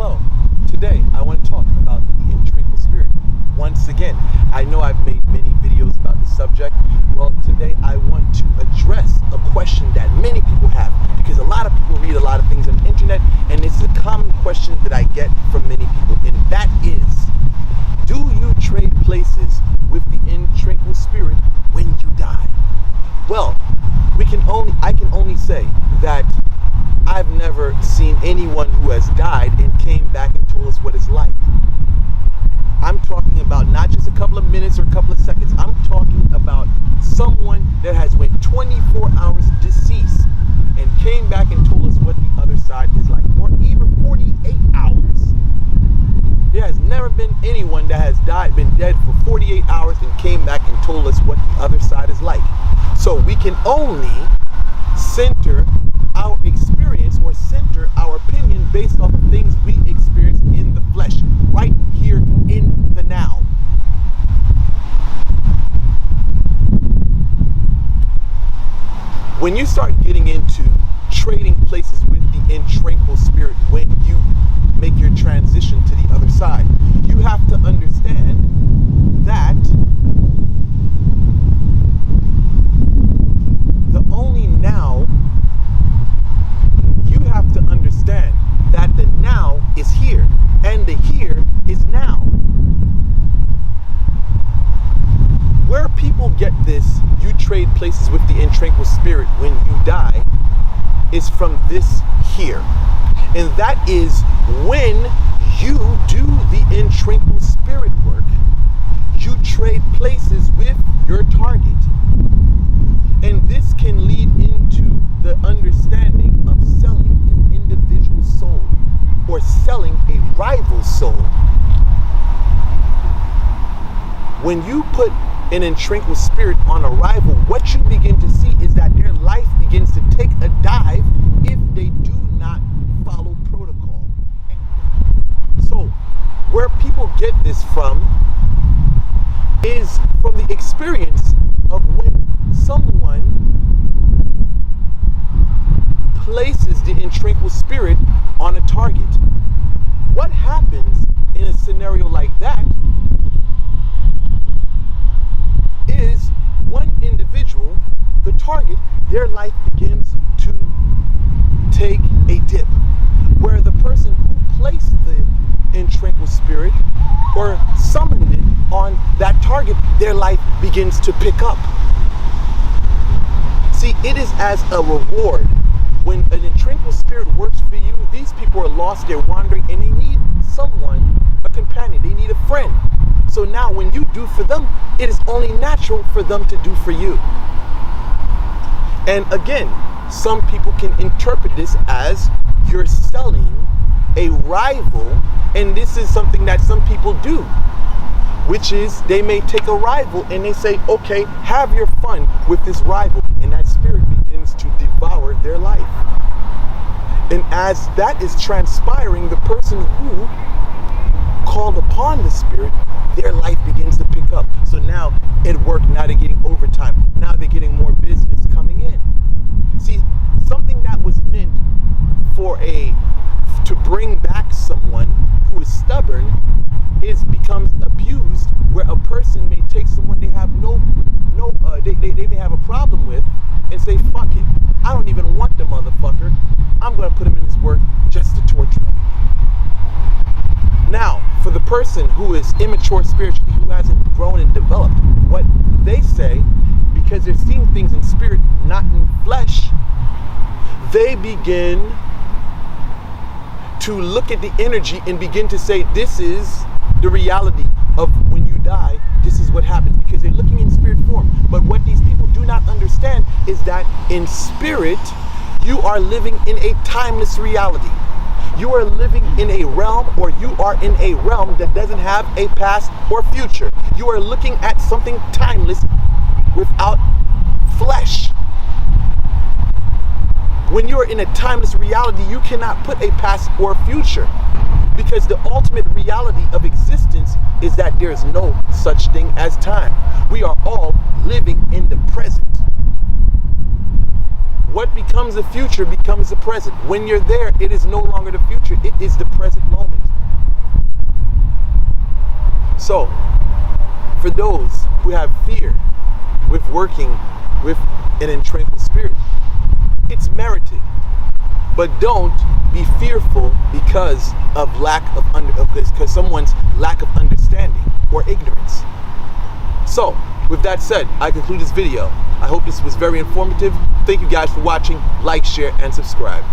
Hello. Today I want to talk about the Intraquil spirit. Once again, I know I've made many videos about the subject. Well, today I want to address a question that many people have, because a lot of people read a lot of things on the internet, and it's a common question that I get from many people, and that is, do you trade places with the Intraquil spirit when you die? Well, I can only say that I've never seen anyone who has died and came back and told us what it's like. I'm talking about not just a couple of minutes or a couple of seconds. I'm talking about someone that has went 24 hours deceased and came back and told us what the other side is like, or even 48 hours. There has never been anyone that has been dead for 48 hours and came back and told us what the other side is like. So we can only center our experience or center our opinion based off of things we experience in the flesh, right here in the now. When you start getting into trading places with the Intraquil spirit when you make your transition to the other side, you have to understand that the only now, you have to understand that the now is here and the here is now. Where people get this, you trade places with the Intraquil spirit when you die, is from this here. And that is when you do the Intraquil spirit work, you trade places with your target. And this can lead into the understanding of selling an individual soul or selling a rival soul. When you put an Intraquil spirit on a rival, what you begin to see is that their life begins to take a dive if they do not follow protocol. So, where people get this from is from the experience of when someone places the Intraquil spirit on a target. What happens in a scenario like that is one individual, the target, their life begins to take a dip, where the person who placed the Intraquil spirit or summoned it on that target, their life begins to pick up. See, it is as a reward. When an Intraquil spirit works for you, these people are lost, they're wandering, and they need someone, a companion, they need a friend. So now when you do for them, it is only natural for them to do for you. And again, some people can interpret this as you're selling a rival, and this is something that some people do, which is they may take a rival and they say, okay, have your fun with this rival, and that spirit begins to devour their life. And as that is transpiring, the person who called upon the spirit, their life begins to pick up. So now at work, now they're getting overtime, now they're getting more business coming in. See, something that was meant to bring back someone who is stubborn becomes abused, where a person may take someone they have they may have a problem with and say, fuck it, I don't even want the motherfucker, I'm going to put him in his work just to torture him. Now, for the person who is immature spiritually, who hasn't grown and developed, what they say, because they're seeing things in spirit, not in flesh, they begin to look at the energy and begin to say, this is the reality of when you die, this is what happens, because they're looking in spirit form. But what these people do not understand is that in spirit, you are living in a timeless reality. You are living in a realm, or you are in a realm that doesn't have a past or future. You are looking at something timeless without flesh. When you are in a timeless reality, you cannot put a past or future, because the ultimate reality of existence is that there is no such thing as time. We are all living in the present. What becomes the future becomes the present. When you're there, it is no longer the future, it is the present moment. So, for those who have fear with working with an intranquil spirit, it's merited. But don't be fearful because of because someone's lack of understanding or ignorance. So, with that said, I conclude this video. I hope this was very informative. Thank you guys for watching. Like, share, and subscribe.